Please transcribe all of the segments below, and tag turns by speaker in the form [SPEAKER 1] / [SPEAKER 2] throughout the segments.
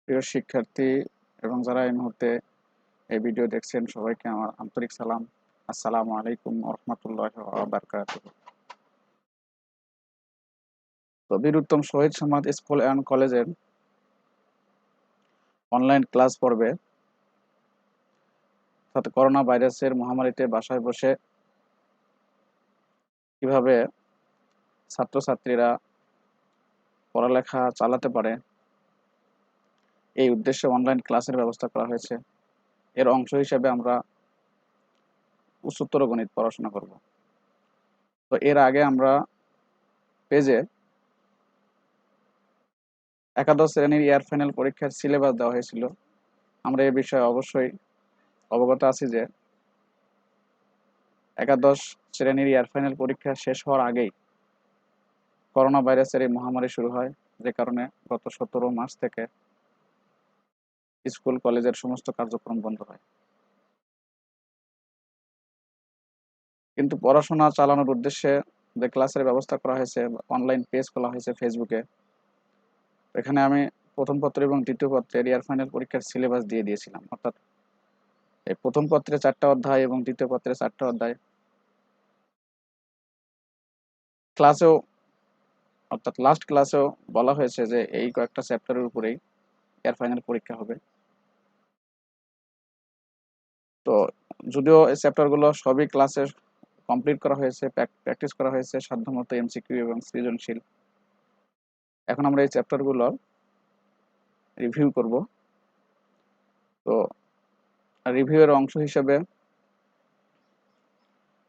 [SPEAKER 1] প্রিয় শিক্ষার্থী এবং যারা এই মুহূর্তে এই ভিডিও দেখছেন সবাইকে আমার আন্তরিক সালাম। আসসালামু আলাইকুম রহমতুল্লাহ বারকাতুহু। তো বীরুত্তম শহীদ সমাজ স্কুল অ্যান্ড কলেজের অনলাইন ক্লাস পর্বে অর্থাৎ করোনা ভাইরাসের মহামারীতে বাসায় বসে কিভাবে ছাত্রছাত্রীরা পড়ালেখা চালাতে পারে এই উদ্দেশ্যে অনলাইন ক্লাসের ব্যবস্থা করা হয়েছে। এর অংশ হিসেবে আমরা উচ্চতর গণিত পড়াশোনা করব। তো এর আগে আমরা পেজে একাদশ শ্রেণীর ইয়ার ফাইনাল পরীক্ষার সিলেবাস দেওয়া হয়েছিল। আমরা এ বিষয়ে অবশ্যই অবগত আছি যে একাদশ শ্রেণীর ইয়ার ফাইনাল পরীক্ষা শেষ হওয়ার আগেই করোনা ভাইরাসের এই মহামারী শুরু হয়, যে কারণে গত 17 মার্চ থেকে স্কুল কলেজের সমস্ত কার্যক্রম বন্ধ হয়। কিন্তু পড়াশোনা চালানোর উদ্দেশ্যে যে ক্লাসের ব্যবস্থা করা হয়েছে, অনলাইন পেজ খোলা হয়েছে ফেসবুকে। এখানে আমি প্রথম পত্র এবং দ্বিতীয় পত্রের ইয়ার ফাইনাল পরীক্ষার সিলেবাস দিয়ে দিয়েছিলাম, অর্থাৎ এই প্রথম পত্রে 4টা অধ্যায় এবং দ্বিতীয় পত্রে 4টা অধ্যায়। ক্লাসেও অর্থাৎ লাস্ট ক্লাসেও বলা হয়েছে যে এই কয়েকটা চ্যাপ্টারের উপরেই ইয়ার ফাইনাল পরীক্ষা হবে। তো যদিও এই চ্যাপ্টারগুলো সবই ক্লাসে কমপ্লিট করা হয়েছে, প্র্যাকটিস করা হয়েছে সাধ্যমতো এমসিকিউ এবং সৃজনশীল। এখন আমরা এই চ্যাপ্টারগুলোর রিভিউ করব। তো রিভিউয়ের অংশ হিসেবে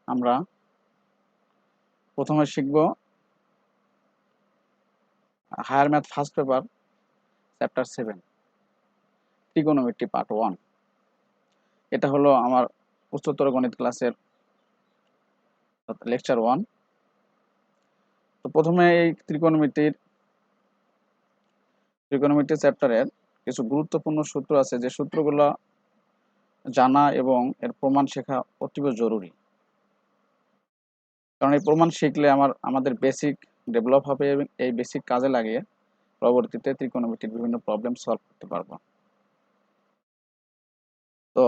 [SPEAKER 1] আমরা প্রথমে শিখব higher math first paper chapter 7 ত্রিকোণমিতি পার্ট 1। এটা হলো আমার উচ্চতর গণিত ক্লাসের লেকচার 1। তো প্রথমে এই ত্রিকোণমিতি চ্যাপ্টারের কিছু গুরুত্বপূর্ণ সূত্র আছে, যে সূত্রগুলো জানা এবং এর প্রমাণ শেখা অতীব জরুরি। কারণ এই প্রমাণ শিখলে আমাদের বেসিক ডেভেলপ হবে এবং এই বেসিক কাজে লাগিয়ে পরবর্তীতে ত্রিকোণমিতির বিভিন্ন প্রবলেম সলভ করতে পারবো। তো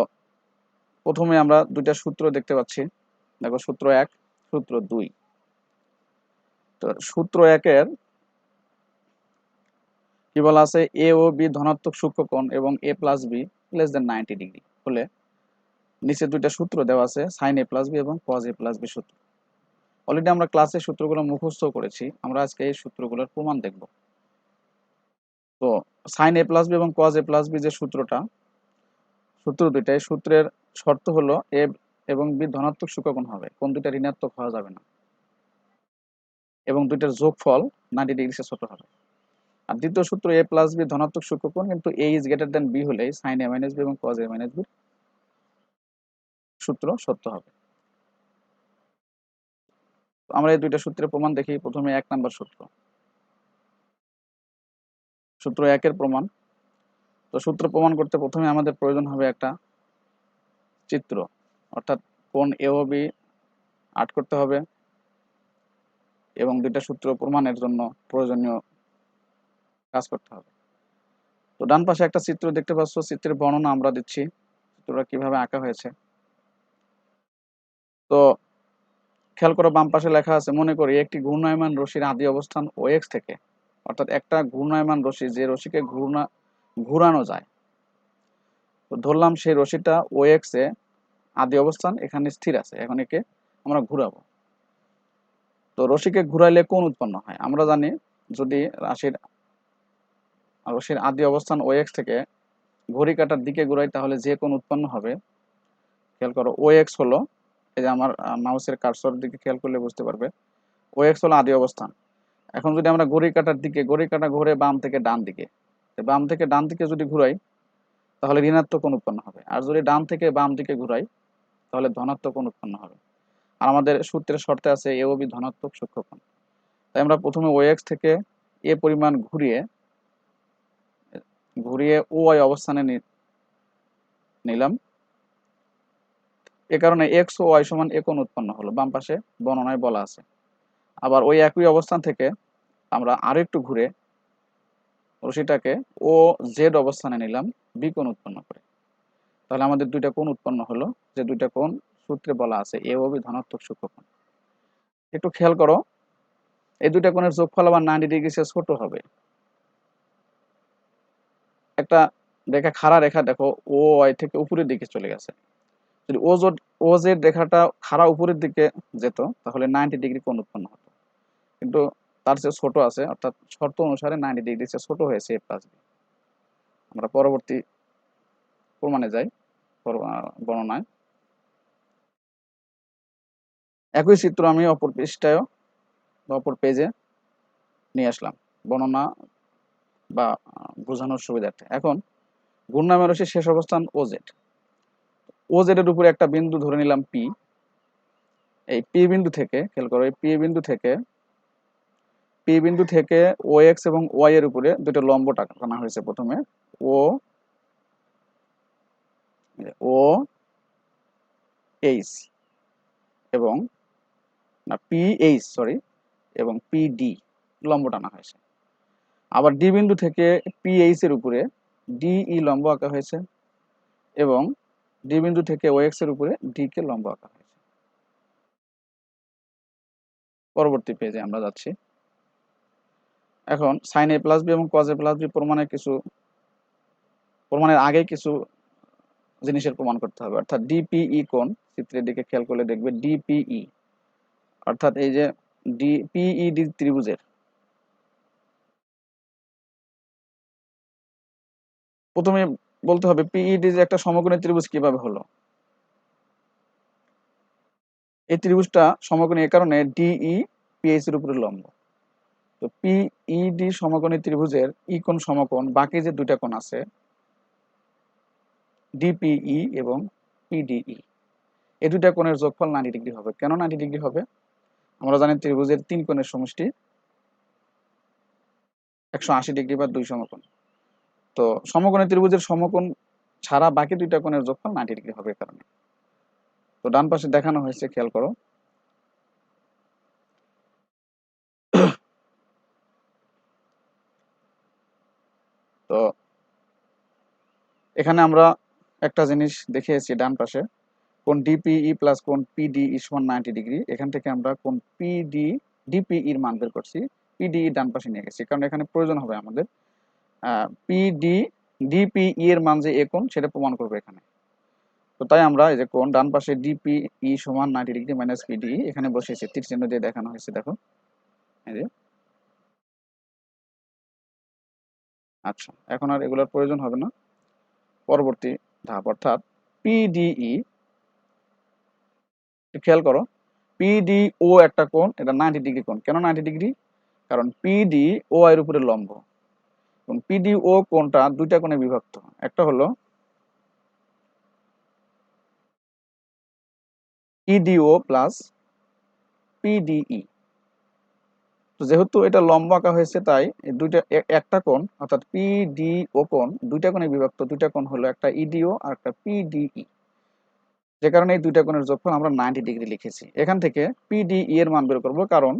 [SPEAKER 1] প্রথমে আমরা দুইটা সূত্র দেখতে পাচ্ছি। দেখো, সূত্র 1, সূত্র 2। তো সূত্র 1-এর কি বলা আছে, এ ও বি ধনাত্মক সূক্ষ্মকোণ এবং a plus B less than 90 degree হলে নিচে দুইটা সূত্র দেওয়া আছে, সাইন a প্লাস বি এবং কজ a প্লাস বি সূত্র। অলরেডি আমরা ক্লাসে সূত্রগুলো মুখস্থ করেছি, আমরা আজকে এই সূত্রগুলোর প্রমাণ দেখব। তো সাইন a প্লাস বি এবং কজ a প্লাস বি যে সূত্র দুইটা, এই সূত্রের শর্ত হলো এ এবং বি ধনাত্মক সূক্ষ্মকোণ হবে, কোন দুইটা ঋণাত্মক হওয়া যাবে না, এবং দুইটার যোগফল 90 ডিগ্রি চেয়ে ছোট হবে। আর দ্বিতীয় সূত্র এ প্লাস বি ধনাত্মক সূক্ষ্মকোণ, কিন্তু এ ইজ গ্রেটার দেন বি হলে সাইন এ মাইনাস বি এবং কজ এ মাইনাস বি সূত্র সত্য হবে। তো আমরা এই দুইটা সূত্রের প্রমাণ দেখি। প্রথমে 1 নাম্বার সূত্র, সূত্র 1-এর প্রমাণ। তো সূত্র প্রমাণ করতে প্রথমে আমাদের প্রয়োজন হবে একটা চিত্র, অর্থাৎ কোণ এ ও বি আর্ট করতে হবে এবং দুইটা সূত্র প্রমাণের জন্য প্রয়োজনীয় কাজ করতে হবে। তো ডান পাশে একটা চিত্র দেখতে পাচ্ছ, চিত্রের বর্ণনা আমরা দিচ্ছি, চিত্রটা কিভাবে আঁকা হয়েছে। তো খেয়াল করো, বাম পাশে লেখা আছে, মনে করি একটি ঘূর্ণায়মান রশির আদি অবস্থান ও এক্স থেকে, অর্থাৎ একটা ঘূর্ণায়মান রশি, যে রশিকে ঘুরানো যায়, তো ধরলাম সেই রশিটা ও এক্স এ আদি অবস্থান এখানে স্থির আছে, এখন একে আমরা ঘুরাবো। তো রশিকে ঘুরাইলে কোণ উৎপন্ন হয়। আমরা জানি, যদি রশির আদি অবস্থান ও এক্স থেকে ঘড়ি কাঁটার দিকে ঘুরাই তাহলে যে কোণ উৎপন্ন হবে, খেয়াল করো, ও এক্স হলো, এই যে আমার মাউসের কার্সর দিকে খেয়াল করলে বুঝতে পারবে, ও এক্স হলো আদি অবস্থান। এখন যদি আমরা ঘড়ি কাঁটার দিকে, ঘড়ি কাঁটা ঘুরে বাম থেকে ডান দিকে, বাম থেকে ডান দিকে যদি ঘুরাই তাহলে ঋণাত্মক কোণ উৎপন্ন হবে, আর যদি ডান থেকে বাম দিকে ঘুরাই তাহলে ধনাত্মক কোণ উৎপন্ন হবে। আর আমাদের সূত্রের শর্তে আছে এ ও বি ধনাত্মক সূক্ষ্মকোণ। তাই আমরা প্রথমে ও এক্স থেকে এ পরিমাণ ঘুরিয়ে ও ওয়াই অবস্থানে নিলাম। এ কারণে এক্স ও ওয়াই সমান এ কোণ উৎপন্ন হলো, বাম পাশে বর্ণনায় বলা আছে। আবার ওই একই অবস্থান থেকে আমরা আরো একটু ঘুরে রশিটাকে ও জেড অবস্থানে নিলাম বি কোণ উৎপন্ন করে, তাহলে আমাদের দুইটা কোণ উৎপন্ন হলো, যে দুইটা কোণ সূত্রে বলা আছে এ ও বি ধনাত্মক সূক্ষ্মকোণ। একটু খেয়াল করো, এই দুইটা কোণের যোগফল আবার 90 ডিগ্রি চেয়ে ছোট হবে। একটা রেখা, খাড়া রেখা দেখো ও ওয়াই থেকে উপরের দিকে চলে গেছে, যদি ও জেড রেখাটা খাড়া উপরের দিকে যেত তাহলে 90 ডিগ্রি কোণ উৎপন্ন হতো, কিন্তু তার চেয়ে ছোট আছে, অর্থাৎ শর্ত অনুসারে 90 ডিগ্রি চেয়ে ছোট হয়েছে এ প্লাস বি। আমরা পরবর্তী প্রমাণে যাই, বর্ণনায়। একই চিত্র আমি অপর পৃষ্ঠায় বা অপর পেজে নিয়ে আসলাম বর্ণনা বা বোঝানোর সুবিধার্থে। এখন ঘূর্ণায়মান রাশির শেষ অবস্থান ও জেড এর উপরে একটা বিন্দু ধরে নিলাম পি। এই পি বিন্দু থেকে খেয়াল করো, এই পি বিন্দু থেকে ও এক্স এবং ওয়াই এর উপরে দুটো লম্ব টানা হয়েছে। প্রথমে ও ও এইচ এবং না পি এইচ সরি এবং পি ডি লম্ব টানা হয়েছে। আবার ডি বিন্দু থেকে পি এইচ এর উপরে ডিই লম্ব আঁকা হয়েছে এবং ডি বিন্দু থেকে ও এক্স এর উপরে ডি কে লম্ব আঁকা হয়েছে। পরবর্তী পেজে আমরা যাচ্ছি। এখন সাইন এ প্লাস বি এবং কজ এ প্লাস বি প্রমাণের আগে কিছু জিনিসের প্রমাণ করতে হবে, অর্থাৎ ডিপিই কোণ, চিত্রের দিকে খেয়াল করলে দেখবে ডিপিই, অর্থাৎ এই যে ডিপিইডি ত্রিভুজের প্রথমে বলতে হবে পিইডি যে একটা সমকোণী ত্রিভুজ কিভাবে হলো। এই ত্রিভুজটা সমকোণী এ কারণে ডিই পিএইচ এর উপরে লম্ব। তো পিইডি সমকোণী ত্রিভুজের ই কোণ সমকোণ বাকি যে দুইটা কোণ আছে ডিপিই এবং পিডিই, এই দুইটা কোণের যোগফল 90 ডিগ্রি হবে। কেন 90 ডিগ্রি হবে? আমরা জানি ত্রিভুজের তিন কোণের সমষ্টি 180 ডিগ্রি বা 2 সমকোণ। তো সমকোণী ত্রিভুজের সমকোণ ছাড়া বাকি দুইটা কোণের যোগফল 90 ডিগ্রি হবে এই কারণে। তো ডান পাশে দেখানো হয়েছে, খেয়াল করো। তো এখানে আমরা একটা জিনিস দেখিয়েছি, ডান পাশে কোণ ডিপিই প্লাস কোণ পিডিই সমান 90 ডিগ্রি। এখান থেকে আমরা কোণ ডিপিই এর মান বের করছি, পিডিই ডান পাশে নিয়ে গেছি, কারণ এখানে প্রয়োজন হবে আমাদের ডিপিই এর মান যে এ কোণ সেটা প্রমাণ করবে এখানে। তো তাই আমরা এই যে কোণ ডান পাশে ডিপিই সমান 90 ডিগ্রি মাইনাস পিডিই এখানে বসিয়েছি, তীর চিহ্ন দিয়ে দেখানো হয়েছে, দেখো এই যে। আচ্ছা, এখন আর এগুলোর প্রয়োজন হবে না। পরবর্তী ধাপ, অর্থাৎ পিডিই, খেয়াল করো পিডিও একটা কোণ, এটা 90 ডিগ্রি কোণ। কেন 90 ডিগ্রি? কারণ পিডি ও এর উপরে লম্ব এবং পিডিও কোণটা দুইটা কোণে বিভক্ত, একটা হলো পিডিও প্লাস পিডিই। তো যেহেতু এটা লম্ব আঁকা হয়েছে তাই দুইটা একটা কোণ অর্থাৎ পিডিও কোণ দুইটা কোণে বিভক্ত, দুইটা কোণ হলো একটা ইডিও আর একটা পিডিই, যে কারণে এই দুইটা কোণের যোগফল আমরা 90 ডিগ্রি লিখেছি। এখান থেকে পিডিই এর মান বের করব, কারণ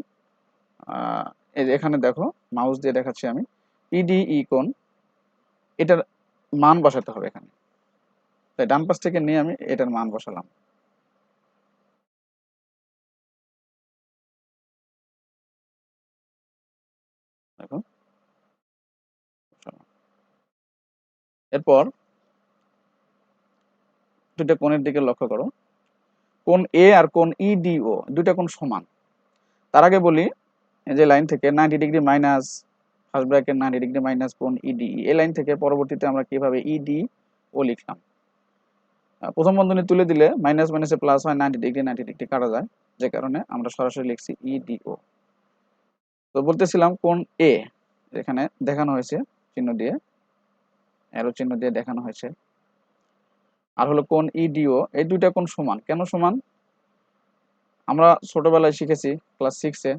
[SPEAKER 1] এই যে এখানে দেখো মাউস দিয়ে দেখাচ্ছি আমি, পিডিই কোণ এটার মান বসাতে হবে এখানে, তাই ডান পাশ থেকে নিয়ে আমি এটার মান বসালাম। দেখো, এরপর দুইটা কোণের দিকে লক্ষ্য করো, কোণ এ আর কোণ ইডিও দুইটা কোণ সমান। তার আগে বলি, এই যে লাইন থেকে 90 degree minus first bracket 90 degree minus কোণ ইডি, এই লাইন থেকে পরবর্তীতে আমরা কিভাবে ইডি ও লিখলাম। প্রথম বন্ধনী তুলে দিলে মাইনাস মাইনাসে প্লাস হয়, 90 ডিগ্রি 90 ডিগ্রি কাটা যায়, যে কারণে আমরা সরাসরি লিখছি ইডিও। তো বলতেছিলাম কোণ এ এখানে দেখানো হয়েছে চিহ্ন দিয়ে, অ্যারো চিহ্ন দিয়ে দেখানো হয়েছে, আর হলো কোণ ইডিও, এই দুইটা কোণ সমান। কেন সমান? আমরা ছোটবেলায় শিখেছি ক্লাস 6-এ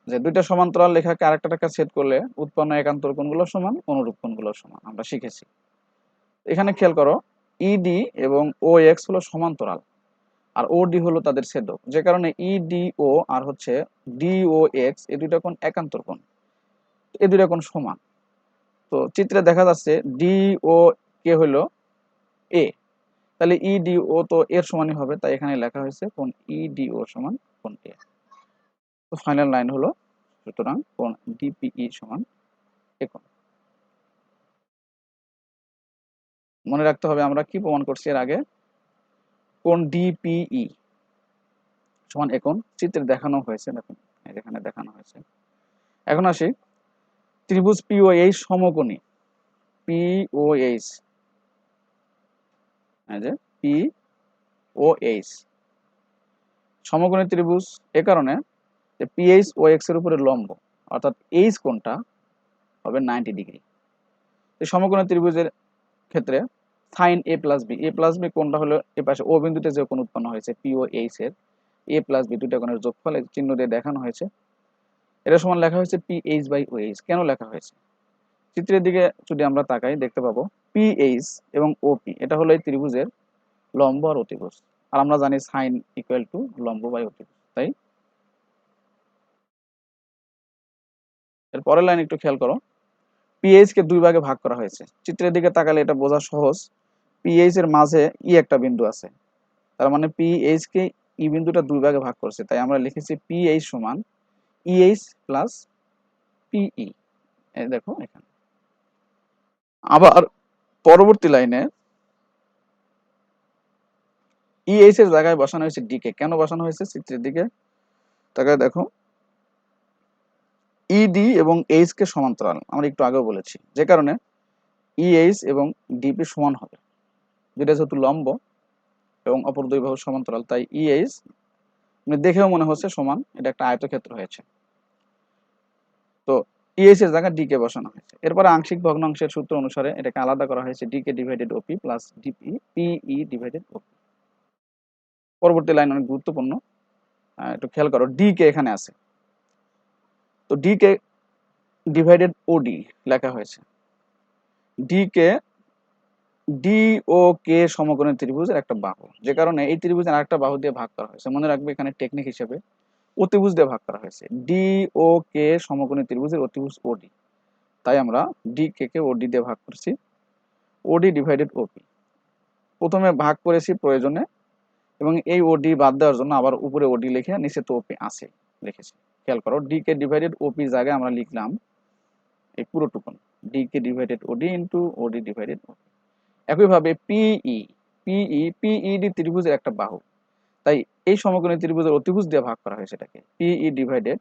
[SPEAKER 1] যে দুইটা সমান্তরাল রেখাকে আরেকটা ছেদ করলে উৎপন্ন একান্তর কোণগুলো সমান, অনুরূপ কোণগুলো সমান, আমরা শিখেছি। এখানে খেয়াল করো ইডি এবং ও এক্স হলো সমান্তরাল আর ও ডি হলো তাদের ছেদক, যে কারণে ইডিও আর হচ্ছে ডিও এক্স এই দুইটা কোণ একান্তর কোণ। এই দুইটা কোণ সমান। তো চিত্রে দেখা যাচ্ছে ডি ও কে হলো এ, তাহলে ইডিও তো এর সমানই হবে, তাই এখানে লেখা হয়েছে কোণ ইডিও সমান কোণ এ। তো ফাইনাল লাইন হলো, সুতরাং কোণ ডিপিই সমান এ কোণ। মনে রাখতে হবে আমরা কি প্রমাণ করছি এর আগে, কোণ ডিপিই সমান এ কোণ চিত্রে দেখানো হয়েছে, দেখুন এখানে দেখানো হয়েছে। এখন আসি ত্রিভুজ পিওএইচ সমকোণী, পিওএইচ, এই যে পিওএইচ সমকোণী ত্রিভুজ এ কারণে যে পিএইচ ও এক্স এর উপরে লম্ব, অর্থাৎ এইচ কোণটা হবে 90 ডিগ্রি। এই সমকোণী ত্রিভুজের ক্ষেত্রে সাইন এ প্লাস বি, এ প্লাস বি কোণটা হলো এ পাশে ও বিন্দুতে যে কোণ উৎপন্ন হয়েছে পিওএইচ এর এ প্লাস বি দুইটা কোণের যোগফল চিহ্ন দিয়ে দেখানো হয়েছে। এটা সমান লেখা হয়েছে পিএইচ বাই ওএইচ। কেন লেখা হয়েছে? চিত্রের দিকে যদি আমরা তাকাই দেখতে পাবো পিএইচ এবং ওপি এটা হলো এই ত্রিভুজের লম্ব আর অতিভুজ, আর আমরা জানি সাইন ইকুয়াল টু লম্ব বাই অতিভুজ। তাই এর পরের লাইন একটু খেয়াল করো, পিএইচ কে দুই ভাগে ভাগ করা হয়েছে। চিত্রের দিকে তাকালে এটা বোঝা সহজ, পিএইচ এর মাঝে ই একটা বিন্দু আছে, তার মানে পিএইচ কে ই বিন্দুটা দুই ভাগে ভাগ করছে, তাই আমরা লিখেছি পিএইচ সমান ইএইচ প্লাস পিই। এই দেখো এখানে। আবার পরবর্তী লাইনে ইএইচ এর জায়গায় বসানো হয়েছে ডিকে। কেন বসানো হয়েছে? চিত্রের দিকে তাকায় দেখো, ইডি এবং এইচ কে সমান্তরাল, আমরা একটু আগেও বলেছি, যে কারণে ইএইচ এবং ডিপি সমান হবে। দুইটা যেহেতু লম্ব এবং অপর দুই বাহু সমান্তরাল, তাই ইএইচ দেখেও মনে হচ্ছে সমান, এটা একটা আয়তক্ষেত্র হয়েছে। তো ইএইচ এর জায়গায় ডিকে বসানো হয়েছে। এরপরে আংশিক ভগ্নাংশের সূত্র অনুসারে এটাকে আলাদা করা হয়েছে ডিকে ডিভাইডেড ওপি প্লাস ডিপি পিই ডিভাইডেড ওপি। পরবর্তী লাইন অনেক গুরুত্বপূর্ণ, একটু খেয়াল করো, ডিকে এখানে আছে, তো ডিকে ডিভাইডেড ওডি লেখা হয়েছে। ডিকে ডি ও কে সমকোণী ত্রিভুজের একটা বাহু, যে কারণে এই ত্রিভুজের আরেকটা বাহু দিয়ে ভাগ করা হয়েছে। মনে রাখবে এখানে টেকনিক হিসেবে অতিভুজ দিয়ে ভাগ করা হয়েছে। ডি ও কে সমকোণী ত্রিভুজের অতিভুজ ওডি, তাই আমরা ডি কে কে ওডি দিয়ে ভাগ করছি, ওডি ডিভাইডেড ওপি। প্রথমে ভাগ করেছি প্রয়োজনে, এবং এই ওডি বাদ দেওয়ার জন্য আবার উপরে ওডি লিখে নিচে তো ওপি আছে লিখেছি। খেয়াল করো, ডি কে ডিভাইডেড ওপি জায়গায় আমরা লিখলাম এই পুরোটুকুন ডি কে ডিভাইডেড ওডি ইন্টু ওডি ডিভাইডেড ওপি। একইভাবে পিই, পিইডি ত্রিভুজের একটা বাহু, তাই এই সমকোণী ত্রিভুজের অতিভুজ দিয়ে ভাগ করা হয়েছে এটাকে পিই ডিভাইডেড,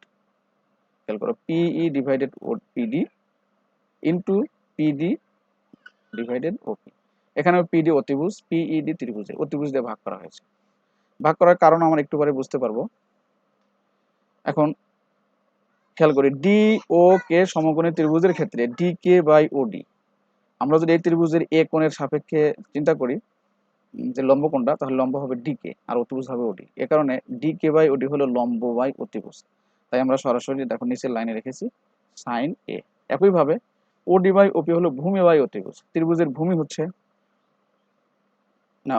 [SPEAKER 1] খেয়াল করো, PE divided PD into PD divided OP. এখানে পিডি অতিভুজ, পিইডি ত্রিভুজের অতিভুজ দিয়ে ভাগ করা হয়েছে। ভাগ করার কারণ আমরা একটু পরে বুঝতে পারবো। এখন খেয়াল করি, ডি ও কে সমকোণী ত্রিভুজের ক্ষেত্রে ডি কে বাই ওডি, আমরা যদি এই ত্রিভুজের এ কোণের সাপেক্ষে চিন্তা করি যে লম্ব কোণটা, তাহলে লম্ব হবে ডিকে আর অতিভুজ হবে ওডি। এ কারণে ডিকে বাই ওডি হলো লম্ব বাই অতিভুজ, তাই আমরা সরাসরি দেখো নিচের লাইনে রেখেছি সাইন এ। একইভাবে ওডি বাই ওপি হলো ভূমি বাই অতিভুজ, ত্রিভুজের ভূমি হচ্ছে না,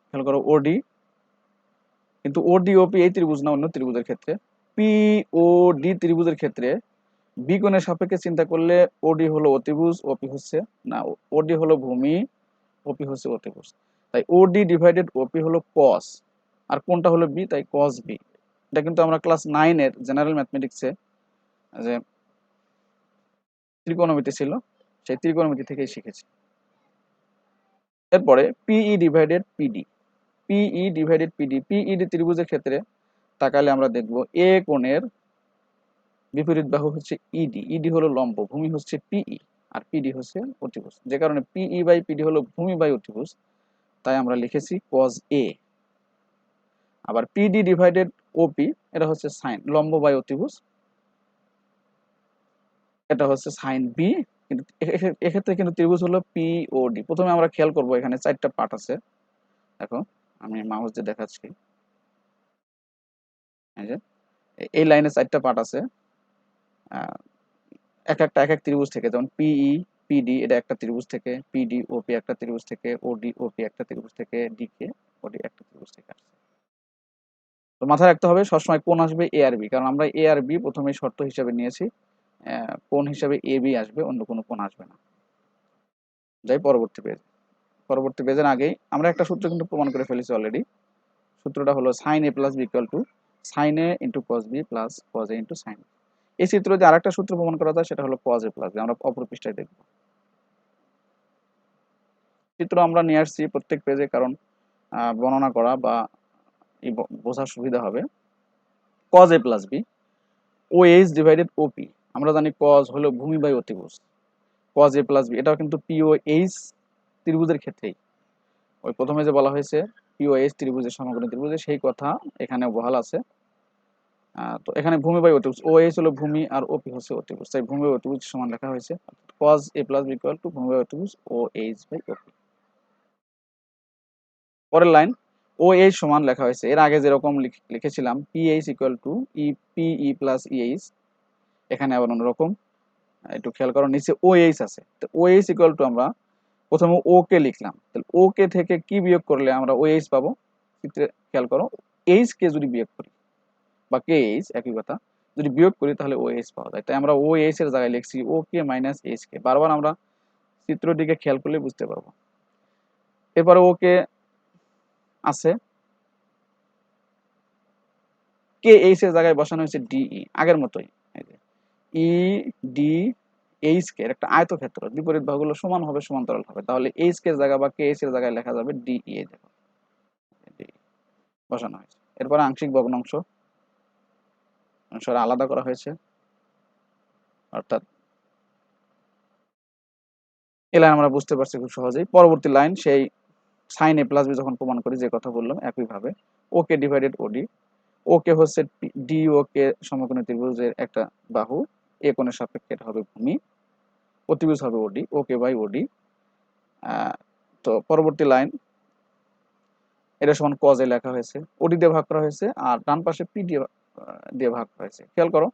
[SPEAKER 1] খেয়াল করো ওডি, কিন্তু ওডি ওপি এই ত্রিভুজ না, অন্য ত্রিভুজের ক্ষেত্রে পি ও ডি ত্রিভুজের ক্ষেত্রে বি কোণের সাপেক্ষে চিন্তা করলে ওডি হলো অতিভুজ, ওপি হচ্ছে না, ওডি হলো ভূমি, ওপি হচ্ছে অতিভুজ, তাই ওডি ডিভাইডেড ওপি হলো কস, আর কোনটা হলো বি, তাই কস বি। এটা কিন্তু আমরা ক্লাস 9 এর জেনারেল ম্যাথমেটিক্সে যে ত্রিকোণমিতি ছিল, সেই ত্রিকোণমিতি থেকেই শিখেছি। এরপরে PE divided PD, PE divided PD, PED ত্রিভুজের ক্ষেত্রে তাকালে আমরা দেখব এ কোণের বিপরীত বাহু হচ্ছে ইডি, ইডি হলো লম্ব, ভূমি হচ্ছে পিই, আর পিডি হচ্ছে অতিভুজ, যে কারণে পিই বাই পিডি হলো ভূমি বাই অতিভুজ, তাই আমরা লিখেছি cos a। আবার পিডি ডিভাইডেড ওপি এটা হচ্ছে সাইন লম্ব বাই অতিভুজ, এটা হচ্ছে সাইন বি। কিন্তু এক্ষেত্রে কিন্তু ত্রিভুজ হলো পিওডি। প্রথমে আমরা খেয়াল করব এখানে চারটা পার্ট আছে, দেখো আমি মাউস দিয়ে দেখাচ্ছি, এই যে এই লাইনে চারটা পার্ট আছে, এক এক ত্রিভুজ থেকে, যেমন পিই পিডি এটা একটা ত্রিভুজ থেকে, পিডি ওপি একটা ত্রিভুজ থেকে, ওডি ওপি একটা ত্রিভুজ থেকে, ডিকে ওডি একটা ত্রিভুজ থেকে আসছে। তো মাথায় রাখতে হবে সবসময় কোণ আসবে এ আর বি, কারণ আমরা এ আর বি প্রথমে শর্ত হিসেবে নিয়েছি কোণ হিসাবে এ বি আসবে, অন্য কোনো কোণ আসবে না। যাই পরবর্তী পেজ। পরবর্তী পেজের আগেই আমরা একটা সূত্র কিন্তু প্রমাণ করে ফেলেছি অলরেডি। সূত্রটা হলো sine A plus B equal to sine A into cos B plus cos A into sine. এই সূত্র দিয়ে আরেকটা সূত্র প্রমাণ করা যায়, সেটা হলো কস এ প্লাস বি। আমরা অপর পৃষ্ঠায় দেখব। চিত্র আমরা নিয়ে আসছি প্রত্যেক পেজে, কারণ বর্ণনা করা বা বোঝার সুবিধা হবে। কজ এ plus B O H divided OP. আমরা জানি কজ হলো ভূমি বাই অতিভুজ। কজ এ প্লাস বি এটাও কিন্তু পি ও এইচ ত্রিভুজের ক্ষেত্রেই, ওই প্রথমে যে বলা হয়েছে পি ও এইচ ত্রিভুজের সমকোণী ত্রিভুজের সেই কথা এখানে বহাল আছে। তো এখানে ভূমি বাই অতিভুজ, ও এইচ হলো ভূমি আর ওপি হচ্ছে অতিভুজ, তাই ভূমি বাই অতিভুজ সমান লেখা হয়েছে। Cos A plus B equal to ভূমি বাই অতিভুজ ও এইচ বাই ওপি। পরের লাইন, ও এইচ সমান লেখা হয়েছে এর আগে যেরকম লিখেছিলাম P H equal to E P E plus E H, এখানে আবার অন্যরকম। একটু খেয়াল করো, নিচে ও এইচ আছে, তো ও এইচ ইকুয়াল টু আমরা প্রথমে ও কে লিখলাম, তাহলে ও কে থেকে কি বিয়োগ করলে আমরা ও এইচ পাবো। চিত্রে খেয়াল করো, এইচ কে যদি বিয়োগ করি বা কে এইচ একই কথা, যদি বিয়োগ করি তাহলে ও এইচ পাওয়া যায়। তাই আমরা ও এইচ এর জায়গায় লিখছি ও কে মাইনাস এইচ কে। বারবার আমরা চিত্রের দিকে খেয়াল করলে বুঝতে পারবো। এরপরে ও কে আছে, কে এইচ এর জায়গায় বসানো হয়েছে ডিই, আগের মতোই। ই ডি এইচ কে একটা আয়তক্ষেত্র, বিপরীত বাহুগুলো সমান হবে, সমান্তরাল হবে, তাহলে এইচ কে জায়গা বা কে এইচ এর জায়গায় লেখা যাবে ডিই, দেখো বসানো হয়েছে। এরপরে আংশিক ভগ্নাংশ আলাদা করা হয়েছে, অর্থাৎ এই লাইন আমরা বুঝতে পারছি খুব সহজেই। পরবর্তী লাইন সেই সাইন এ প্লাস বি যখন প্রমাণ করি যে কথা বললাম একইভাবে, ওকে ডিভাইডেড ওডি। ওকে হচ্ছে ডি ওকে সমকোণী ত্রিভুজের একটা বাহু, এ কোণের সাপেক্ষে এটা হবে ভূমি, অতিভুজ হবে ওডি, ওকে বাই ওডি। তো পরবর্তী লাইন, এটা সমান কজ এ লেখা হয়েছে, ওডি দিয়ে ভাগ করা হয়েছে, আর ডান পাশে পি দিয়ে ভাগ করা হয়েছে। খেয়াল করো,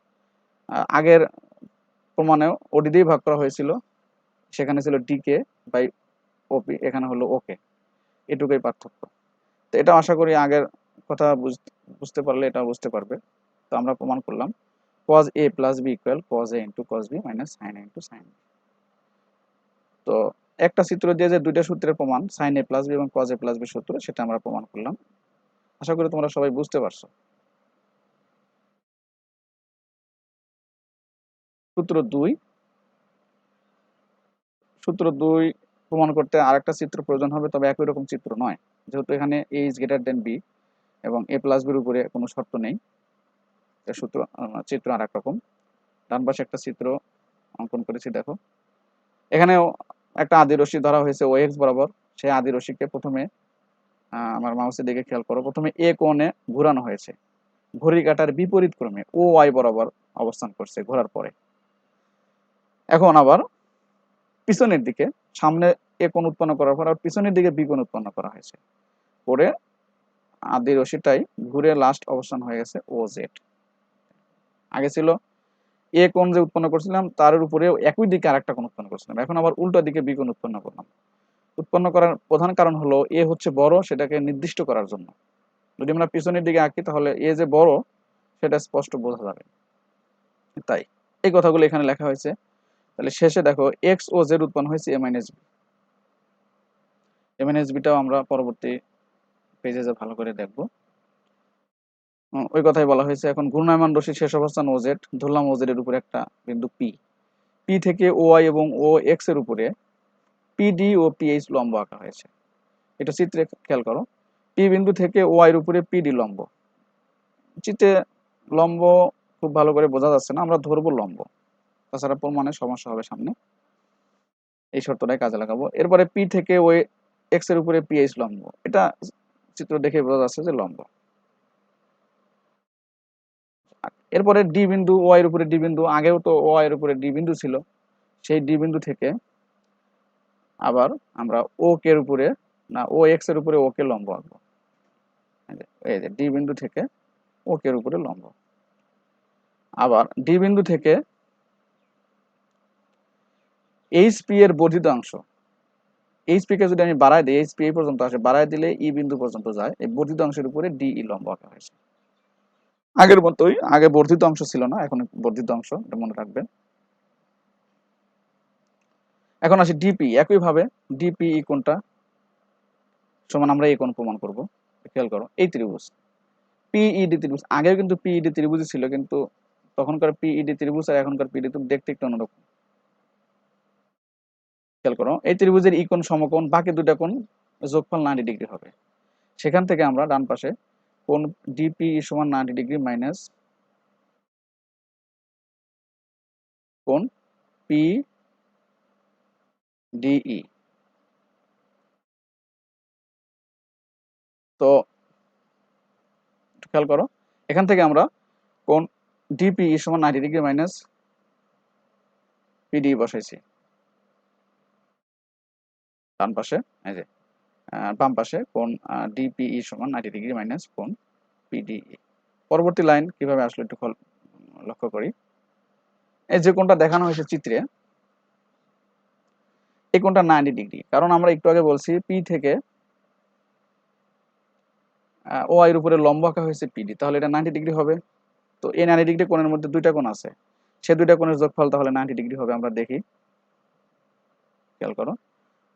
[SPEAKER 1] আগের প্রমাণেও ওডি দিয়ে ভাগ করা হয়েছিল, সেখানে ছিল ডিকে বাই ওপি, এখানে হলো ওকে, এটুকুই পার্থক্য। তো এটা আশা করি আগের কথা বুঝতে পারলে এটা বুঝতে পারবে। তো আমরা প্রমাণ করলাম cos a plus B equal cos a into cos b minus sin a into sin b। তো একটা চিত্র দিয়ে যে দুইটা সূত্রের প্রমাণ sin a প্লাস বি এবং cos a প্লাস বি সূত্র, সেটা আমরা প্রমাণ করলাম। আশা করি তোমরা সবাই বুঝতে পারছো। সূত্র 2, সূত্র 2 প্রমাণ করতে আরেকটা চিত্র প্রয়োজন হবে, তবে একই রকম চিত্র নয়, যেহেতু এখানে a is greater than b এবং a প্লাস বির উপরে কোনো শর্ত নেই। সূত্র চিত্র আরেক রকম। ডান পাশে একটা চিত্র অঙ্কন করেছি, দেখো এখানেও একটা আদি রশ্মি ধরা হয়েছে ও এক্স বরাবর। সেই আদি রশ্মিকে প্রথমে আমার মাউসের দিকে খেয়াল করো, প্রথমে এ কোণে ঘোরানো হয়েছে, ঘড়ির কাঁটার বিপরীত ক্রমে ও ওয়াই বরাবর অবস্থান করছে ঘোরার পরে। এখন আবার পিছনের দিকে, সামনে এ কোণ উৎপন্ন করার পর আর পিছনের দিকে বি কোণ উৎপন্ন করা হয়েছে, পরে আদি রশ্মিটাই ঘুরে লাস্ট অবস্থান হয়ে গেছে ও জেড। আগে ছিল এ কোণ যে উৎপন্ন করছিলাম তার উপরে একই দিকে আরেকটা কোণ উৎপন্ন করছিলাম, এখন আবার উল্টো দিকে বি কোণ উৎপন্ন করলাম। উৎপন্ন করার প্রধান কারণ হলো এ হচ্ছে বড়, সেটাকে নির্দিষ্ট করার জন্য। যদি আমরা পিছনের দিকে আঁকি তাহলে এ যে বড় সেটা স্পষ্ট বোঝা যাবে, তাই এই কথাগুলো এখানে লেখা হয়েছে। তাহলে শেষে দেখো এক্স ও জেড উৎপন্ন হয়েছে A minus B. A minus বিটাও আমরা পরবর্তী পেজে যে ভালো করে দেখবো। ওই কথাই বলা হয়েছে। এখন ঘূর্ণায়মান রশ্মির শেষ অবস্থান ও জেড, ধরলাম ও জেড এর উপরে একটা বিন্দু পি, পি থেকে ও ওয়াই এবং ও এক্স এর উপরে পিডি ও পিএইচ লম্ব আঁকা হয়েছে। এটা চিত্রে খেয়াল করো, পি বিন্দু থেকে ও এর উপরে পিডি লম্ব। চিত্রে লম্ব খুব ভালো করে বোঝা যাচ্ছে না, আমরা ধরবো লম্ব, তাছাড়া প্রমাণে সমস্যা হবে সামনে, এই শর্তটাই কাজে লাগাবো। এরপরে পি থেকে ওই এক্স এর উপরে পিএইচ লম্ব, এটা চিত্র দেখে বোঝা যাচ্ছে যে লম্ব। এরপরে ডি বিন্দু ও এর উপরে ডি বিন্দু, আগেও তো ও এর উপরে ডি বিন্দু ছিল, সেই ডি বিন্দু থেকে আবার আমরা ও কে এর উপরে না ও এক্স এর উপরে ওকে লম্ব আঁকবো। এই যে ডি বিন্দু থেকে ও কে এর উপরে লম্ব। আবার ডি বিন্দু থেকে এইচ পি এর বর্ধিত অংশ, এইচ পি কে যদি আমি বাড়াই দিই, এইচ পি এই পর্যন্ত আসে, বাড়াই দিলে ই বিন্দু পর্যন্ত যায়, এই বর্ধিত অংশের উপরে ডি ই লম্ব আঁকা হয়েছে। আগের মতোই, আগে বর্ধিত অংশ ছিল না, এখন বর্ধিত অংশ, এটা মনে রাখবেন। এখন আসি ডিপি। একইভাবে ডিপি কোণটা সমান আমরা এই কোণ প্রমাণ করব। খেয়াল করো এই ত্রিভুজ পিইডি ত্রিভুজ, আগেও কিন্তু পিইডি ত্রিভুজই ছিল, কিন্তু তখনকার পিইডি ত্রিভুজ আর এখনকার পিইডি ত্রিভুজ দেখতে একটু অন্যরকম। খেয়াল করো এই ত্রিভুজের ই কোণ সমকোণ, বাকি দুটা কোণ যোগফল 90 ডিগ্রি হবে। সেখান থেকে আমরা ডান পাশে কোণ ডিপি সমান 90 ডিগ্রি মাইনাস কোণ পি ডিই। তো খেয়াল করো এখান থেকে আমরা কোণ ডিপি সমান 90 ডিগ্রি মাইনাস পিডি বসাইছি ডান পাশে, এই যে বাম পাশে কোণ ডিপিই সমান 90 ডিগ্রি মাইনাস কোণ পিডিই। পরবর্তী লাইন কিভাবে আসলে একটু লক্ষ্য করি। এই যে কোণটা দেখানো হয়েছে চিত্রে, এই কোণটা 90 ডিগ্রি, কারণ আমরা একটু আগে বলছি পি থেকে ও এর উপরে লম্ব আঁকা হয়েছে পিডি, তাহলে এটা 90 ডিগ্রি হবে। তো এই 90 ডিগ্রি কোণের মধ্যে দুইটা কোণ আছে, সে দুইটা কোণের যোগফল তাহলে 90 ডিগ্রি হবে। আমরা দেখি, খেয়াল করো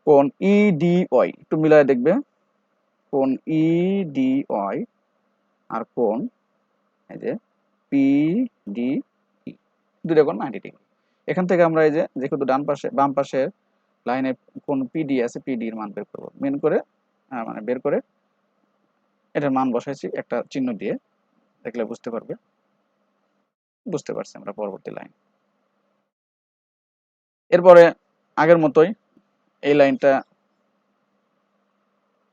[SPEAKER 1] কোণ ইডিওয়াই একটু মিলায় দেখবে, কোণ ইডিওয়াই আর কোণ এই যে পিডি, দুইটা কোণ 90 ডিগ্রি। এখান থেকে আমরা এই যে যেহেতু ডান পাশে বাম পাশে লাইনে কোণ পিডি আছে, পিডি এর মান বের করব। বের করে এটার মান বসাইছি একটা চিহ্ন দিয়ে, দেখলে বুঝতে পারছি আমরা পরবর্তী লাইন। এরপরে আগের মতোই এই লাইনটা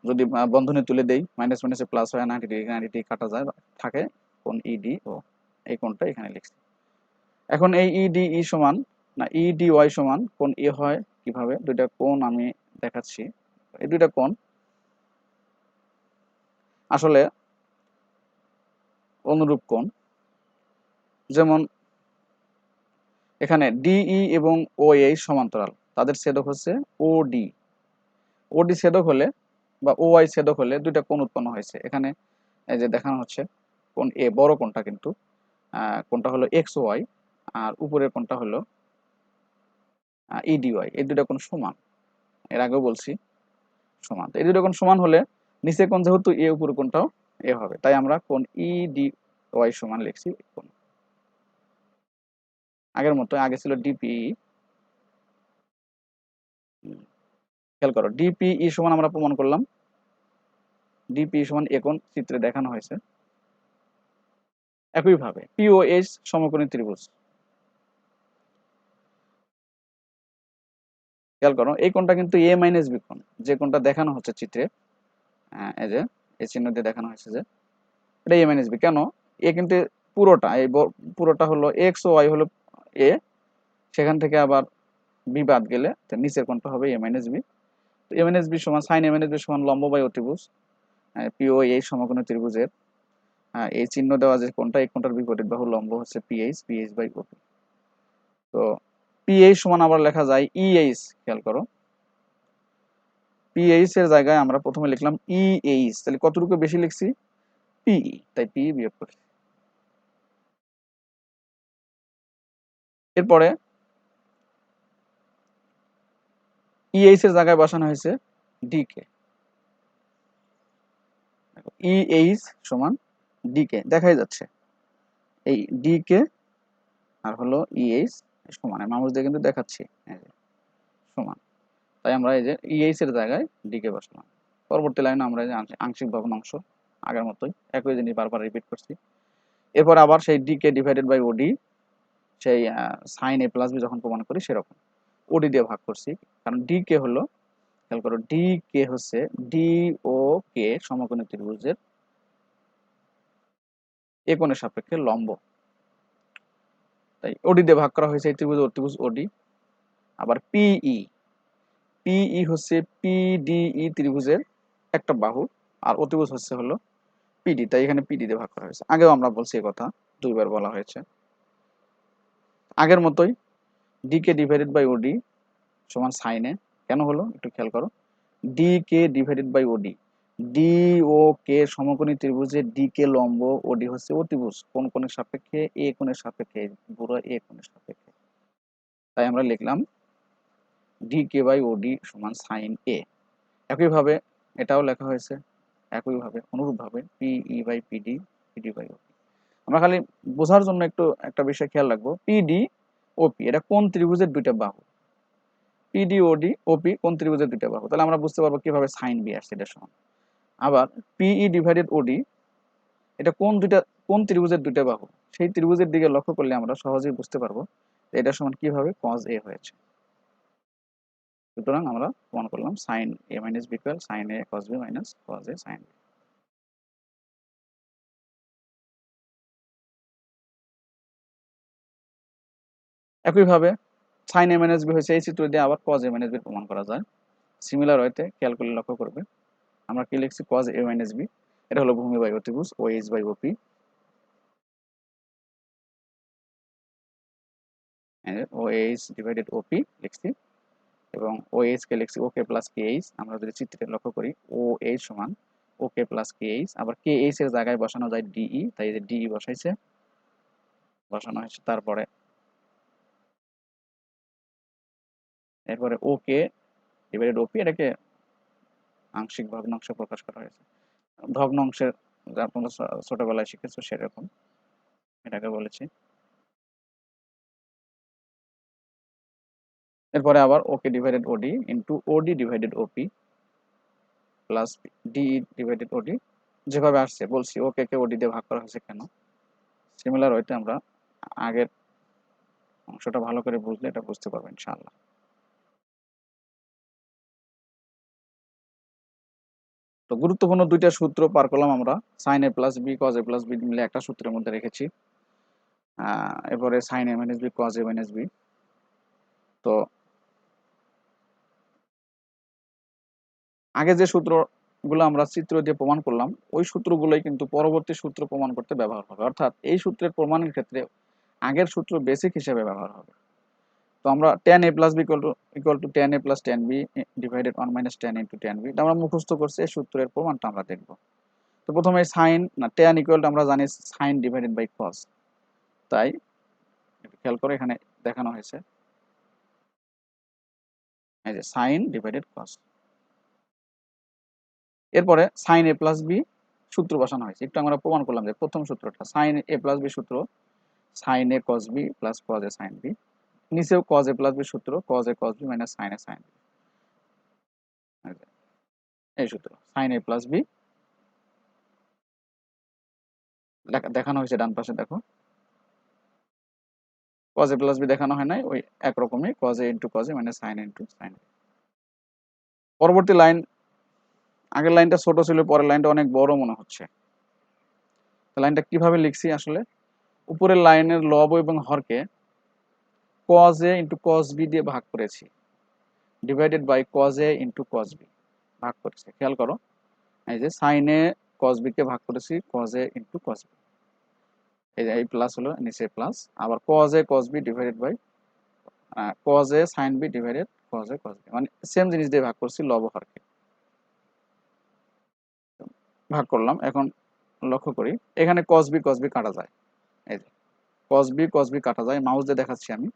[SPEAKER 1] যদি বন্ধনী তুলে দেই, মাইনাস মাইনাসে প্লাস হয়, 90 ডিগ্রি 90 ডিগ্রি কাটা যায়, থাকে কোণ ইডি ও এই কোণটা এখানে লিখছি। এখন এই ইডিই সমান না ইডিওয়াই সমান কোণ এ হয় কিভাবে, দুইটা কোণ আমি দেখাচ্ছি। এই দুইটা কোণ আসলে অনুরূপ কোণ। যেমন এখানে ডিই এবং ও এই সমান্তরাল, তাদের ছেদক হচ্ছে ওডি। ওডি ছেদক হলে বা ও আই ছেদক হলে দুইটা কোণ উৎপন্ন হয়েছে। এখানে এই যে দেখানো হচ্ছে কোণ এ বড় কোণটা, কিন্তু কোণটা হলো এক্স ওয়াই, আর উপরের কোণটা হলো ইডিওয়াই। এই দুইটা কোণ সমান, এর আগেও বলছি সমান। এই দুটো কোণ সমান হলে নিচে কোণ যেহেতু এ, উপরের কোণটাও এ হবে, তাই আমরা কোণ ইডিওয়াই সমান লিখছি কোণ আগের মতো। আগে ছিল ডিপিই, খেয়াল করো ডিপিই সমান আমরা প্রমাণ করলাম, ডিপিই সমান এ কোণ চিত্রে দেখানো হয়েছে। একইভাবে পিওএইচ সমকোণী ত্রিভুজ, খেয়াল করো এই কোণটা কিন্তু এ মাইনাস বি কোণ, যে কোণটা দেখানো হচ্ছে চিত্রে, এই যে এই চিহ্ন দিয়ে দেখানো হয়েছে যে এটা এ মাইনাস বি। কেন? এ কিন্তু পুরোটা পুরোটা হলো এক্স ও ওয়াই হলো এ, সেখান থেকে আবার বি বাদ গেলে নিচের কোণটা হবে এ মাইনাস বি। এ মাইনাস বি সমান সাইন এ মাইনাস বি সমান লম্ব বাই অতিভুজ পিও এই সমকোণী ত্রিভুজের এই চিহ্ন দেওয়া যে কোণটা, এই কোণটার বিপরীত বাহু লম্ব হচ্ছে পিএইচ বাই ওপি। তো পিএইচ সমান আবার লেখা যায় ইএইচ। খেয়াল করো পিএইচ এর জায়গায় আমরা প্রথমে লিখলাম ইএইচ, তাহলে কতটুকু বেশি লিখছি পিই, তাই পি বিয়োগ করি। এরপরে ইএইচ এর জায়গায় বসানো হয়েছে ডিকে, ইএইচ সমান ডিকে দেখাই যাচ্ছে, এই ডিকে আর হলো ইএইচ সমান, মাউস দিয়ে কিন্তু দেখাচ্ছি সমান, তাই আমরা এই যে ইএইচ এর জায়গায় ডিকে বসালাম। পরবর্তী লাইনে আমরা এই যে আংশিক ভগ্নাংশ আগের মতোই একই জিনিস বারবার রিপিট করছি। এরপর আবার সেই ডিকে ডিভাইডেড বাই ওডি, সেই সাইন এ প্লাস বি যখন প্রমাণ করি সেরকম ওডি দিয়ে ভাগ করছি, কারণ ডিকে হলো, খেয়াল করো ডিকে হচ্ছে ডি ও কে সমকোণী ত্রিভুজের এ কোণের সাপেক্ষে লম্ব, তাই ওডি দিয়ে ভাগ করা হয়েছে এই ত্রিভুজ ওডি। আবার পিই, পিই হচ্ছে পিডিই ত্রিভুজের একটা বাহু, আর অতিভুজ হচ্ছে হলো পিডি, তাই এখানে পিডি দিয়ে ভাগ করা হয়েছে। আগেও আমরা বলছি এই কথা, দুইবার বলা হয়েছে। আগের মতোই ডিকে ডিভাইডেড বাই ওডি সমান সাইনে, কেন হলো একটু খেয়াল করো, ডিকে ডিভাইডেড বাই ওডি, ডি ও কে সমকোণী ত্রিভুজে ডিকে লম্ব, ওডি হচ্ছে অতিভুজ, কোন কোণের সাপেক্ষে এ কোণের সাপেক্ষে, পুরো এ কোণের সাপেক্ষে, তাই আমরা লিখলাম ডি কে বাই ওডি সমান সাইন এ। একইভাবে এটাও লেখা হয়েছে একইভাবে অনুরূপভাবে পিই বাই পিডি পিডি বাই ওপি। আমরা খালি বোঝার জন্য একটু একটা বিষয় খেয়াল রাখবো, পিডি ওপি এটা কোন ত্রিভুজের দুইটা বাহু, পিডি ওডি ওপি কোন ত্রিভুজের দুইটা বাহু, তাহলে আমরা বুঝতে পারবো কিভাবে সাইন বি আসছে এটা সমান। আবার পিই ডিভাইডেড ওডি এটা কোন ত্রিভুজের দুইটা বাহু, সেই ত্রিভুজের দিকে লক্ষ্য করলে আমরা সহজেই বুঝতে পারবো এটা সমান কিভাবে কজ এ হয়েছে। সুতরাং আমরা প্রমাণ করলাম সাইন এ মাইনাস বি ইকুয়াল সাইন এ কজ বি মাইনাস কজ এ সাইন বি। একইভাবে সাইন এ মাইনাস বি হয়েছে এই চিত্র দিয়ে আবার কজ এ মাইনাস বি প্রমাণ করা যায়। সিমিলার হইতে খেয়াল করলে লক্ষ্য করবে আমরা কি লিখছি, কজ এ মাইনাস বি এটা হলো ভূমি বাই অতিভুজ ও H by OP, O H divided OP লিখছি এবং ও এইচ কে লিখছি ওকে প্লাস কে এইচ। আমরা যদি চিত্রে লক্ষ্য করি ও এইচ সমান ওকে প্লাস কে এইচ, আবার কে এইচ এর জায়গায় বসানো যায় ডিই, তাই যে ডিই বসানো হয়েছে। তারপরে এরপরে ওকে ডিভাইডেড ওপি এটাকে আংশিক ভগ্নাংশে প্রকাশ করা হয়েছে, ভগ্নাংশের যা তোমরা ছোটবেলায় শিখেছো সেরকম এটাকে বলেছি। এরপরে আবার ওকে ডিভাইডেড ওডি ইন্টু ওডি ডিভাইডেড ওপি প্লাস ডি ডিভাইডেড ওডি, যেভাবে আসছে বলছি ওকে কে ওডি দিয়ে ভাগ করা হয়েছে কেন। সিমিলার হইতে আমরা আগের অংশটা ভালো করে বুঝলে এটা বুঝতে পারবো ইনশাআল্লাহ। তো গুরুত্বপূর্ণ দুইটা সূত্র পার করলাম আমরা, সাইন এ প্লাস বি কজ এ প্লাস বি মিলে একটা সূত্রের মধ্যে রেখেছি, এরপরে সাইন এ মাইনাস বি কজ এ মাইনাস বি। তো আগে যে সূত্রগুলো আমরা চিত্র দিয়ে প্রমাণ করলাম ওই সূত্রগুলোই কিন্তু পরবর্তী সূত্র প্রমাণ করতে ব্যবহার হবে, অর্থাৎ এই সূত্রের প্রমাণের ক্ষেত্রে আগের সূত্র বেসিক হিসেবে ব্যবহার হবে। তো আমরা tan a plus B equal to tan a plus tan b divided 1 minus tan into tan b এটা আমরা মুখস্থ করছি, এই সূত্রের প্রমাণটা আমরা দেখব। তো প্রথমে সাইন না tan ইকুয়াল টু আমরা জানি সাইন ডিভাইডেড বাই কস, তাই খেয়াল করে এখানে দেখানো হয়েছে এই যে সাইন ডিভাইডেড কস। এরপরে সাইন এ প্লাস বি সূত্র বসানো হয়েছে, একটু আমরা প্রমাণ করলাম যে প্রথম সূত্রটা সাইন এ প্লাস বি সূত্র sine a cos B plus cos A sine b, নিচেও কজ এ প্লাস বি সূত্র cos a cos b minus sine a sine b, এই সূত্র সাইন এ প্লাস বি দেখানো হয়েছে ডান পাশে দেখো, কজ এ প্লাস বি দেখানো হয় নাই, ওই একরকমই cos A into cos A minus sine A into sine A. পরবর্তী লাইন, আগের লাইনটা ছোট ছিল পরের লাইনটা অনেক বড় মনে হচ্ছে, লাইনটা কিভাবে লিখছি আসলে উপরের লাইনের লব এবং হরকে কজ এ ইন্টু কজ বি দিয়ে ভাগ করেছি divided by cos A into cos B ভাগ করেছি। খেয়াল করো এই যে সাইন এ কজ বি কে ভাগ করেছি কজ এ ইন্টু কজ বি, এই যে এই প্লাস হলো নিচে প্লাস, আবার cos A cos B divided by cos A sine B divided cos A cos B, মানে সেম জিনিস দিয়ে ভাগ করছি লব হরকে ভাগ করলাম। এখন লক্ষ্য করি এখানে কজ বি কাটা যায়, এই যে কজ বি কাটা যায়, মাউস দিয়ে দেখাচ্ছি আমি,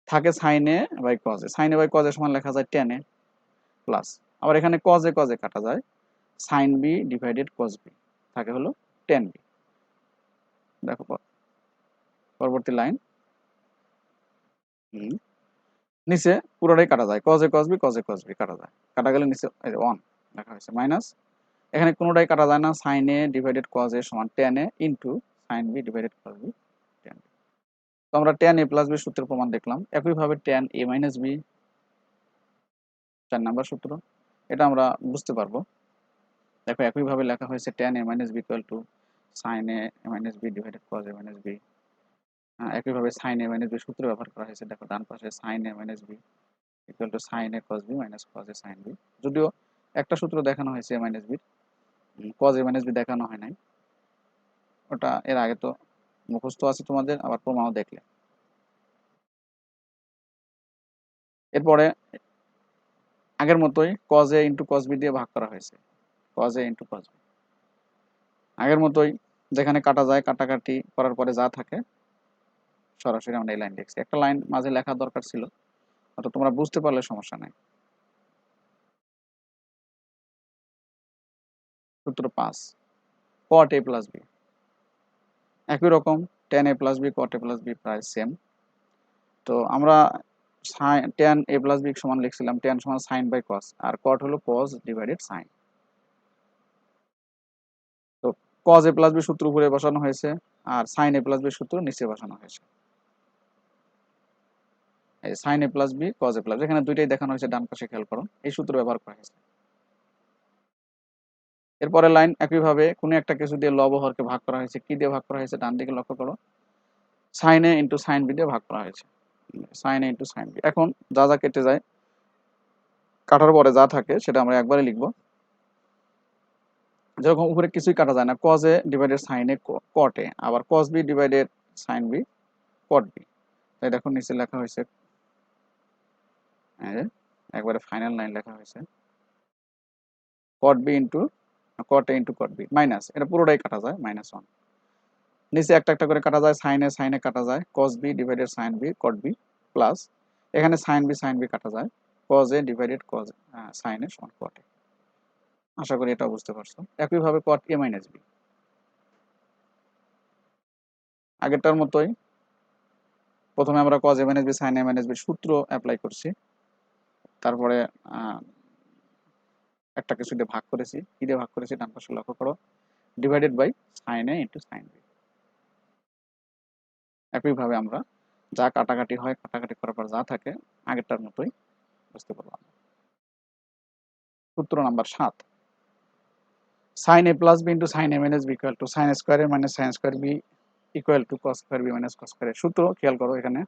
[SPEAKER 1] থাকে সাইনে বাই কজে, সাইনে বাই কজে সমান লেখা যায় টেনে প্লাস, আবার এখানে কজে কাটা যায় sine B divided cos b থাকে হলো টেন বি। দেখো পরবর্তী লাইন নিচে পুরোটাই কাটা যায় কজে কজ বি কাটা যায়, কাটা গেলে নিচে ওয়ান লেখা হয়েছে মাইনাস, এখানে কোনোটাই কাটা যায় না, sine A divided cos A সমান tan A into sine B divided cos B tan. তো আমরা টেন এ প্লাস বি সূত্রের প্রমাণ দেখলাম, একইভাবে ten a minus B 4 number সূত্র, এটা আমরা বুঝতে পারবো। দেখো একইভাবে লেখা হয়েছে tan a minus B equal to sine A minus B divided cos A minus B, একইভাবে সাইন এ মাইনাস বি সূত্র ব্যবহার করা হয়েছে, দেখো ডান পাশে sine A minus B equal to sine A cos B minus cos A sine B, যদিও একটা সূত্র দেখানো হয়েছে A minus B, cos A minus B দেখানো হয় নাই, ওটা এর আগে তো মুখস্থ আছে তোমাদের, আবার প্রমাণও দেখলে। এরপরে আগের মতোই কজ এ ইন্টু কজ বি দিয়ে ভাগ করা হয়েছে, কজ এ ইন্টু কজ বি আগের মতোই, যেখানে কাটা যায় কাটাকাটি করার পরে যা থাকে সরাসরি আমরা এই লাইন লিখছি, একটা লাইন মাঝে লেখা দরকার ছিল অর্থাৎ তোমরা বুঝতে পারলে সমস্যা নাই। সূত্র 5 cot a প্লাস বি, একই রকম tan a plus b cot a plus b প্রায় সেম। তো আমরা tan a প্লাস বি সমান লিখছিলাম tan সমান সাইন বাই কস, আর cot হলো cos ডিভাইডেড সাইন। তো cos a প্লাস বি সূত্র উপরে বসানো হয়েছে আর sin a প্লাস বি সূত্র নিচে বসানো হয়েছে। এই sin a plus b cos a plus, এখানে দুইটাই দেখানো হয়েছে, ডান পাশে খেয়াল করো, এই সূত্র ব্যবহার করা হয়েছে। এরপরে লাইন একইভাবে কোনো একটা কিছু দিয়ে লব হরকে ভাগ করা হয়েছে, কি দিয়ে ভাগ করা হয়েছে ডান দিকে লক্ষ্য করো, sin a into sin b দিয়ে ভাগ করা হয়েছে, sin a into sin b। এখন যা যা কেটে যায়, কাটার পরে যা থাকে সেটা আমরা একবারে লিখবো। যেরকম উপরে কিছুই কাটা যায় না, cos a divided sin a cot a, আবার cos b divided sin b cot b। তাই দেখো নিচে লেখা হয়েছে, একবারে ফাইনাল লাইন লেখা হয়েছে cot b into cot a into cot b minus, এটা পুরোটাই কাটা যায় -1। নিচে একটা একটা করে কাটা যায়, sin a কাটা যায়, cos b divided sin b cot b plus এখানে sin b কাটা যায়, cos a divided cos sin a সমান cot a। আশা করি এটা বুঝতে পারছো। একইভাবে cot a মাইনাস b, আগেরটার মতোই প্রথমে আমরা cos a minus b sin a minus b সূত্র অ্যাপ্লাই করছি, তারপরে একটা কিছু দিয়ে ভাগ করেছি, কি দিয়ে ভাগ করেছি ডান পাশে লক্ষ্য করো, divided by sin a into sin b। একইভাবে আমরা যা কাটাকাটি হয়, কাটাকাটি করার পর যা থাকে আগেরটার মতোই বুঝতে পারলাম। সূত্র number 7, sin a plus b into sin a minus b equal to sin square a minus sin square b equal to cos square b minus cos square a। সূত্র খেয়াল করো, এখানে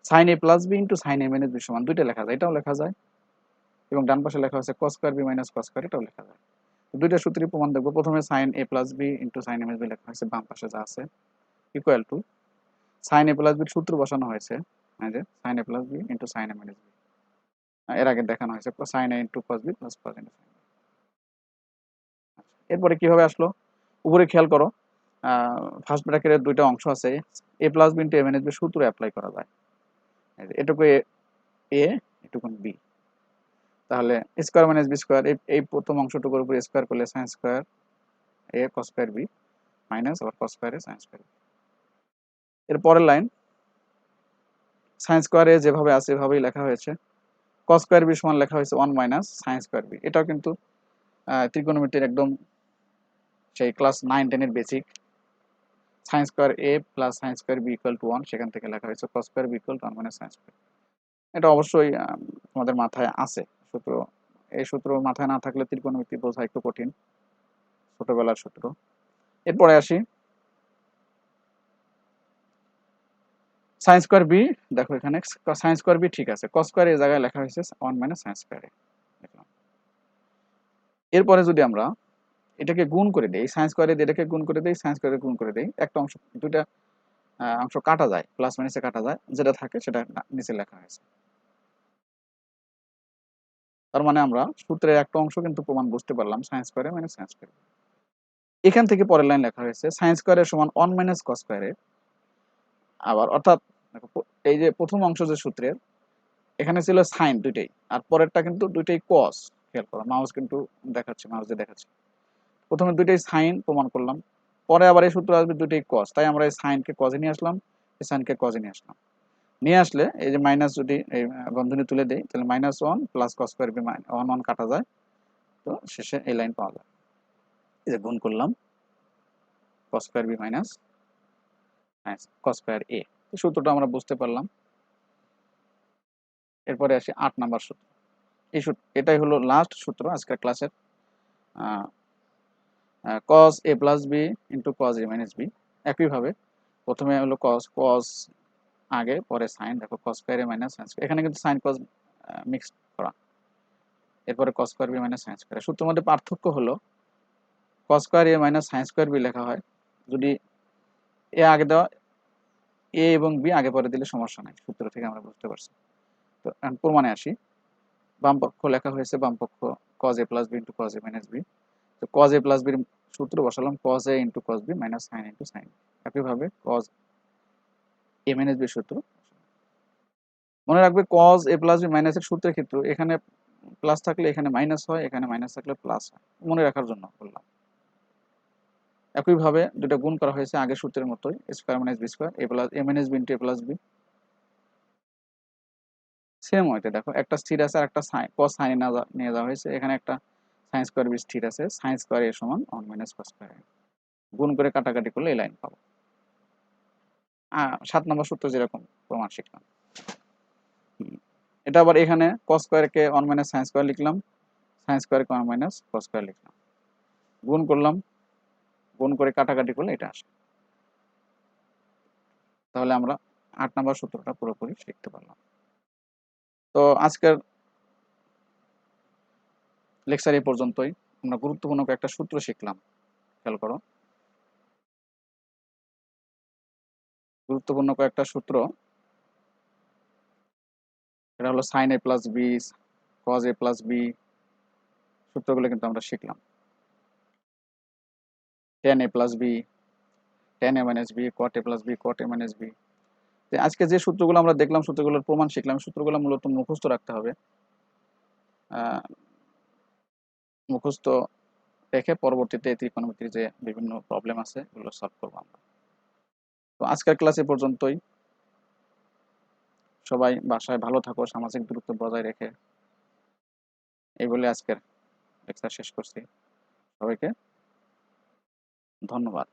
[SPEAKER 1] sin a plus b into sin a minus b সমান দুইটা লেখা যায়, এটাও লেখা যায় এবং ডান পাশে লেখা আছে cos square b minus cos square, এটাও লেখা যায়। দুইটা সূত্রের প্রমাণ দেখবো। প্রথমে sin a plus b into sin a minus b লেখা হয়েছে, বাম পাশে যা আছে equal to sin a plus b সূত্র বসানো হয়েছে, এই যে sin a plus b into sin a minus b, এর আগে দেখানো হয়েছে sin a into cos b plus cos into sin। এরপরে কিভাবে আসলো, উপরে খেয়াল করো, ফার্স্ট ব্র্যাকেটের দুইটা অংশ আছে, a plus b into a minus b সূত্র অ্যাপ্লাই করা যায়। এটুকু a এটুকু b, তাহলে স্কয়ার মাইনাস বি স্কয়ার, এই প্রথম অংশটুকুর উপর স্কয়ার করলে sin square a cos square b minus আবার cos square a sin square b। এর পরের লাইন sin স্কয়ার a যেভাবে আছে এভাবেই লেখা হয়েছে, cos স্কয়ার b সমান লেখা হয়েছে 1 মাইনাস sin স্কয়ার b। এটাও কিন্তু ত্রিকোণমিতির একদম সেই ক্লাস 9 10 এর basic, sin square a plus sin square b equal to 1, সেখান থেকে লেখা হয়েছে cos square b equal to 1 minus sin square. এটা অবশ্যই তোমাদের মাথায় আছে সূত্র, এই সূত্র মাথায় না থাকলে ত্রিকোণমিতি বোঝা একটু কঠিন, ছোটবেলার সূত্র। এরপরে আসি sin স্কয়ার b, দেখো এখানে sin স্কয়ার b ঠিক আছে, cos স্কয়ার এই জায়গায় লেখা হয়েছে 1 মাইনাস sin স্কয়ার a লিখলাম। এরপরে যদি আমরা এটাকে গুণ করে দেই, sin স্কয়ার এ এটাকে গুণ করে দেই, sin স্কয়ার এ গুণ করে দেই, একটা অংশ দুইটা অংশ কাটা যায়, প্লাস মাইনাসে কাটা যায়, যেটা থাকে সেটা নিচে লেখা হয়েছে। তার মানে আমরা সূত্রের একটা অংশ কিন্তু প্রমাণ বুঝতে পারলাম, sin square a minus sin square a। এখান থেকে পরের লাইন লেখা হয়েছে sin স্কয়ার a সমান 1 মাইনাস cos স্কয়ার a। আবার অর্থাৎ দেখো এই যে প্রথম অংশ যে সূত্রের, এখানে ছিল সাইন দুইটাই, আর পরেরটা কিন্তু দুইটাই cos। খেয়াল করো, মাউস কিন্তু দেখাচ্ছে, মাউস দিয়ে দেখাচ্ছে, প্রথমে দুইটাই সাইন প্রমাণ করলাম, পরে আবার এই সূত্র আসবে দুইটাই cos, তাই আমরা এই সাইনকে cos-এ নিয়ে আসলাম, এই সাইনকে cos-এ নিয়ে আসলাম। নিয়ে আসলে এই যে মাইনাস যদি এই বন্ধনী তুলে দেই, তাহলে -1 প্লাস cos স্কয়ার b 1 1 কাটা যায়, তো শেষে এই লাইন পাওয়া যায়। এই যে গুণ করলাম cos square b minus cos square a, এই সূত্রটা আমরা বুঝতে পারলাম। এরপরে আসি 8 নাম্বার সূত্র। এই সূত্র, এটাই হলো লাস্ট সূত্র আজকের ক্লাসের, cos a plus b into cos a minus b। একইভাবে প্রথমে হলো cos আগে, পরে sin, দেখো cos square a minus sin square, এখানে কিন্তু sin cos মিক্স করা, এরপরে cos square b minus sin square. সূত্রের মধ্যে পার্থক্য হলো cos square a minus sin square b লেখা হয় যদি a আগে দেওয়া, a এবং b আগে পরে দিলে সমস্যা নাই, সূত্র থেকে আমরা বুঝতে পারছি। তো এখন প্রমাণে আসি, বাম পক্ষ লেখা হয়েছে, বাম পক্ষ cos a plus b into cos a minus b। তো cos a প্লাস b এর সূত্র বসালাম cos a into cos b minus sin into sin। একইভাবে cos a মাইনাস b সূত্র মনে রাখবে cos a প্লাস বি মাইনাসের সূত্রের ক্ষেত্রে এখানে প্লাস থাকলে এখানে মাইনাস হয়, এখানে মাইনাস থাকলে প্লাস হয়, মনে রাখার জন্য বললাম। একইভাবে দুটো গুণ করা হয়েছে আগের সূত্রের মতোই, স্কয়ার মাইনাস বি স্কয়ার এ প্লাস এ মাইনাস বি ইন্টু এ প্লাস বি। সেম ওয়েতে দেখো একটা স্থির আছে আর একটা cos সাইন নিয়ে যাওয়া হয়েছে, এখানে একটা সাইন স্কয়ার বি স্থির আছে, সাইন স্কয়ার এ সমান 1 মাইনাস cos স্কয়ার এ। গুণ করে কাটাকাটি করলে এই লাইন পাবো। 7 নম্বর সূত্র যেরকম প্রমাণ শিখলাম। এটা আবার এখানে cos স্কয়ারকে 1 মাইনাস সাইন স্কয়ার লিখলাম, সাইন স্কয়ারকে 1 মাইনাস cos স্কয়ার লিখলাম, গুণ করলাম, গুণ করে কাটাকাটি করলে এটা আসে। তাহলে আমরা 8 নম্বর সূত্রটা পুরোপুরি শিখতে পারলাম। তো আজকের লেকচার এই পর্যন্তই। আমরা গুরুত্বপূর্ণ কয়েকটা সূত্র শিখলাম, খেয়াল করো। গুরুত্বপূর্ণ কয়েকটা সূত্র, এটা হলো সাইন এ প্লাস বি, কজ এ প্লাস বি, সূত্রগুলো কিন্তু আমরা শিখলাম। Tan a plus b, tan a minus b, cot a plus b, cot a minus b. আজকে যে সূত্রগুলো আমরা দেখলাম, সূত্রগুলোর প্রমাণ শিখলাম, সূত্রগুলো মূলত মুখস্থ রাখতে হবে। মুখস্থ রেখে পরবর্তীতে ত্রিকোণমিতির যে বিভিন্ন প্রবলেম আছে এগুলো সলভ করবো আমরা। তো আজকের ক্লাস এ পর্যন্তই। সবাই বাসায় ভালো থাকো, সামাজিক দূরত্ব বজায় রেখে। এই বলে আজকের লেকচার শেষ করছি। সবাইকে ধন্যবাদ।